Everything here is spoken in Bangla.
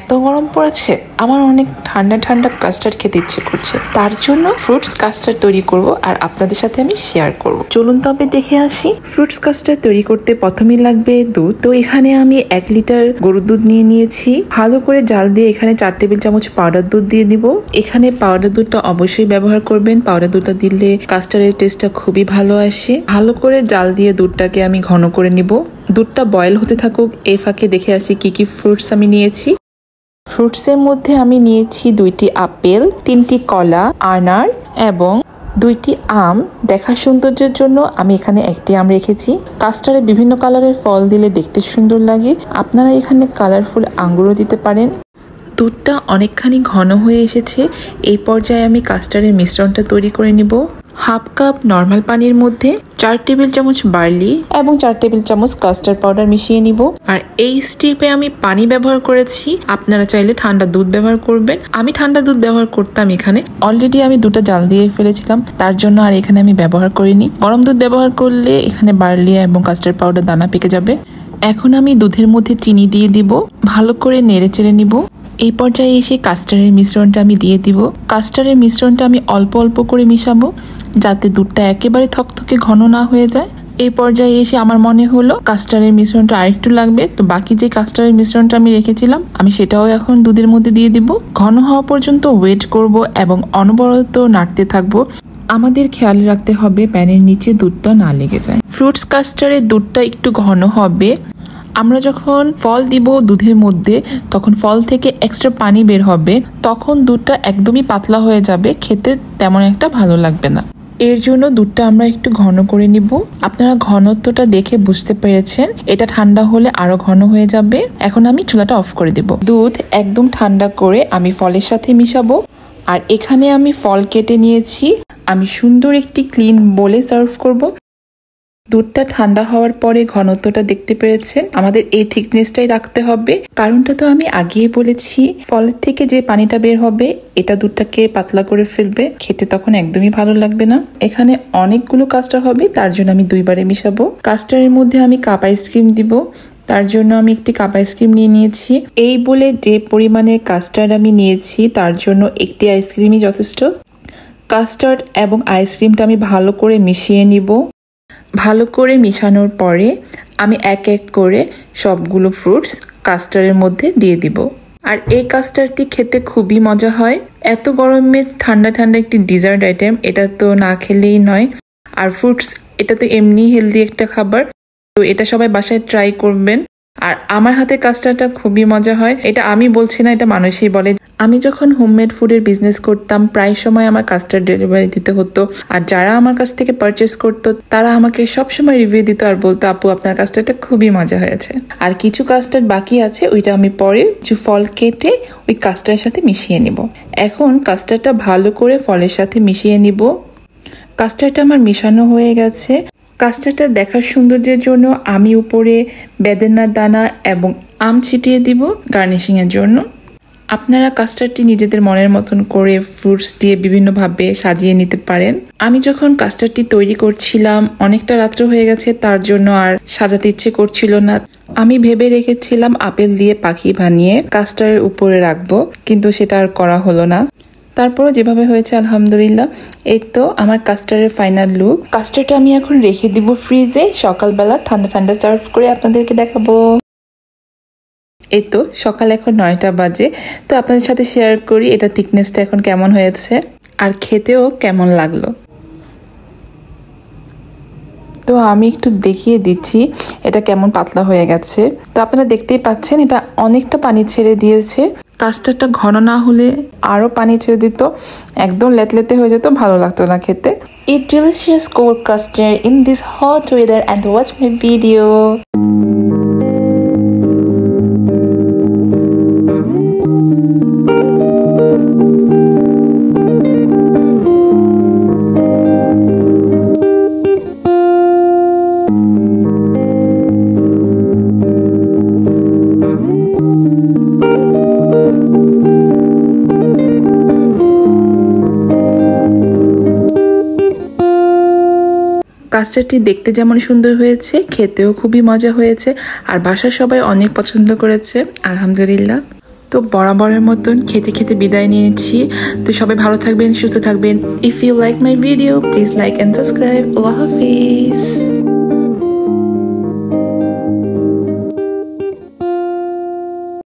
এত গরম পড়েছে, আমার অনেক ঠান্ডা ঠান্ডা কাস্টার্ড খেতে ইচ্ছে করছে। তার জন্য ফ্রুটস কাস্টার্ড তৈরি করব আর আপনাদের সাথে আমি শেয়ার করব। চলুন তবে দেখে আসি। ফ্রুটস কাস্টার্ড তৈরি করতে প্রথমেই লাগবে দুধ। তো এখানে আমি 1 লিটার গরুর দুধ নিয়ে নিয়েছি। ভালো করে জাল দিয়ে এখানে 4 টেবিল চামচ পাউডার দুধ দিয়ে দিব। এখানে পাউডার দুধটা অবশ্যই ব্যবহার করবেন। পাউডার দুধটা দিলে কাস্টার্ডের টেস্টটা খুবই ভালো আসে। ভালো করে জাল দিয়ে দুধটাকে আমি ঘন করে নিব। দুধটা বয়েল হতে থাকুক, এই ফাঁকে দেখে আসি কি কি ফ্রুটস আমি নিয়েছি। ফ্রুটসের মধ্যে আমি নিয়েছি 2টি আপেল, 3টি কলা, আনার এবং 2টি আম। দেখার সৌন্দর্যের জন্য আমি এখানে 1টি আম রেখেছি। কাস্টার্ডে বিভিন্ন কালারের ফল দিলে দেখতে সুন্দর লাগে। আপনারা এখানে কালারফুল আঙ্গুরও দিতে পারেন। দুধটা অনেকখানি ঘন হয়ে এসেছে। এই পর্যায়ে আমি কাস্টার্ডের মিশ্রণটা তৈরি করে নিব। হাফ কাপ নর্মাল পানির মধ্যে 4 টেবিল চামচ বার্লি এবং 4 টেবিল চামচ কাস্টার্ড পাউডার মিশিয়ে নিব। আর এই স্টেপে আমি পানি ব্যবহার করেছি, আপনারা চাইলে ঠান্ডা দুধ ব্যবহার করবেন। আমি ঠান্ডা দুধ ব্যবহার করতাম এখানে, অলরেডি আমি দুধটা জাল দিয়ে ফেলেছিলাম, তার জন্য আর এখানে আমি ব্যবহার করিনি। গরম দুধ ব্যবহার করলে এখানে বার্লি এবং কাস্টার্ড পাউডার দানা পেকে যাবে। এখন আমি দুধের মধ্যে চিনি দিয়ে দিব, ভালো করে নেড়ে চেড়ে নিব। এই পর্যায়ে এসে কাস্টার্ডের মিশ্রণটা আমি দিয়ে দিব। কাস্টার্ডের মিশ্রণটা আমি অল্প অল্প করে মিশাবো, যাতে দুধটা একেবারে থকথকে ঘন না হয়ে যায়। এই পর্যায়ে এসে আমার মনে হলো কাস্টার্ডের মিশ্রণটা আরেকটু লাগবে, তো বাকি যে কাস্টার্ডের মিশ্রণটা আমি রেখেছিলাম আমি সেটাও এখন দুধের মধ্যে দিয়ে দিব। ঘন হওয়া পর্যন্ত ওয়েট করব এবং অনবরত নাড়তে থাকবো। আমাদের খেয়াল রাখতে হবে প্যানের নিচে দুধটা না লেগে যায়। ফ্রুটস কাস্টার্ডের দুধটা একটু ঘন হবে। আমরা যখন ফল দিব দুধের মধ্যে, তখন ফল থেকে এক্সট্রা পানি বের হবে, তখন দুধটা একদমই পাতলা হয়ে যাবে, খেতে তেমন একটা ভালো লাগবে না। এর জন্য দুধটা আমরা একটু ঘন করে নিব। আপনারা ঘনত্বটা দেখে বুঝতে পেরেছেন, এটা ঠান্ডা হলে আরো ঘন হয়ে যাবে। এখন আমি চুলাটা অফ করে দেব। দুধ একদম ঠান্ডা করে আমি ফলের সাথে মিশাবো। আর এখানে আমি ফল কেটে নিয়েছি, আমি সুন্দর একটি ক্লিন বোলে সার্ভ করব। দুধটা ঠান্ডা হওয়ার পরে ঘনত্বটা দেখতে পেরেছেন, আমাদের এই থিকনেসটাই রাখতে হবে। কারণটা তো আমি আগেই বলেছি, ফলের থেকে যে পানিটা বের হবে এটা দুধটাকে পাতলা করে ফেলবে, খেতে তখন একদমই ভালো লাগবে না। এখানে অনেকগুলো কাস্টার্ড হবে, তার জন্য আমি 2 বারে মিশাবো। কাস্টার্ডের মধ্যে আমি কাপ আইসক্রিম দিব, তার জন্য আমি একটি কাপ আইসক্রিম নিয়ে নিয়েছি। এই বলে যে পরিমাণে কাস্টার্ড আমি নিয়েছি তার জন্য একটি আইসক্রিমই যথেষ্ট। কাস্টার্ড এবং আইসক্রিমটা আমি ভালো করে মিশিয়ে নিব। ভালো করে মিশানোর পরে আমি এক এক করে সবগুলো ফ্রুটস কাস্টার্ডের মধ্যে দিয়ে দিব। আর এই কাস্টার্ডটি খেতে খুবই মজা হয়। এত গরমে ঠান্ডা ঠান্ডা একটি ডিজার্ট আইটেম, এটা তো না খেলেই নয়। আর ফ্রুটস এটা তো এমনি হেলদি একটা খাবার, তো এটা সবাই বাসায় ট্রাই করবেন। আর আমার হাতে কাস্টার্ডটা খুবই মজা হয়, এটা আমি বলছি না, এটা মানুষই বলে। আমি যখন হোমমেড ফুডের বিজনেস করতাম প্রায় সময় আমার কাস্টার্ড ডেলিভারি দিতে হতো, আর যারা আমার কাছ থেকে পারচেস করতো তারা আমাকে সবসময় রিভিউ দিত আর বলতো, আপু আপনার কাস্টার্ডটা খুবই মজা হয়েছে। আর কিছু কাস্টার্ড বাকি আছে, ওইটা আমি পরে কিছু ফল কেটে ওই কাস্টার্ডের সাথে মিশিয়ে নিব। এখন কাস্টার্ডটা ভালো করে ফলের সাথে মিশিয়ে নিব। কাস্টার্ডটা আমার মিশানো হয়ে গেছে। কাস্টার্ডটা দেখার সৌন্দর্যের জন্য আমি উপরে বেদানার দানা এবং আম ছিটিয়ে দিব গার্নিশিং এর জন্য। আপনারা কাস্টার্ডটি নিজেদের মনের মতন করে ফ্রুটস দিয়ে বিভিন্নভাবে সাজিয়ে নিতে পারেন। আমি যখন কাস্টার্ডটি তৈরি করছিলাম অনেকটা রাত্র হয়ে গেছে, তার জন্য আর সাজাতে ইচ্ছে করছিল না। আমি ভেবে রেখেছিলাম আপেল দিয়ে পাখি বানিয়ে কাস্টার্ডের উপরে রাখবো, কিন্তু সেটা আর করা হলো না। তারপরও যেভাবে হয়েছে আলহামদুলিল্লাহ। এই তো আমার কাস্টার্ডের ফাইনাল লুক। কাস্টার্ডটা আমি এখন রেখে দিব ফ্রিজে, সকালবেলা ঠান্ডা ঠান্ডা সার্ভ করে আপনাদেরকে দেখাবো। এই তো সকাল এখন 9টা বাজে, তো আপনাদের সাথে শেয়ার করি এটা থিকনেসটা এখন কেমন হয়েছে আর খেতেও কেমন লাগলো। তো আমি একটু দেখিয়ে দিচ্ছি এটা কেমন পাতলা হয়ে গেছে। তো আপনারা দেখতেই পাচ্ছেন এটা অনেকটা পানি ছেড়ে দিয়েছে। কাস্টার্ডটা ঘন না হলে আরো পানি ছেড়ে দিত, একদম লেতলেতে হয়ে যেত, ভালো লাগতো না খেতে। Eat delicious cold custard in this hot weather and watch my video. কাস্টার্ডটি দেখতে যেমন সুন্দর হয়েছে, খেতেও খুবই মজা হয়েছে। আর বাসার সবাই অনেক পছন্দ করেছে আলহামদুলিল্লাহ। তো বরাবরের মতন খেতে খেতে বিদায় নিয়েছি। তো সবাই ভালো থাকবেন, সুস্থ থাকবেন। If you like my video please like and subscribe. আল্লাহ হাফিজ।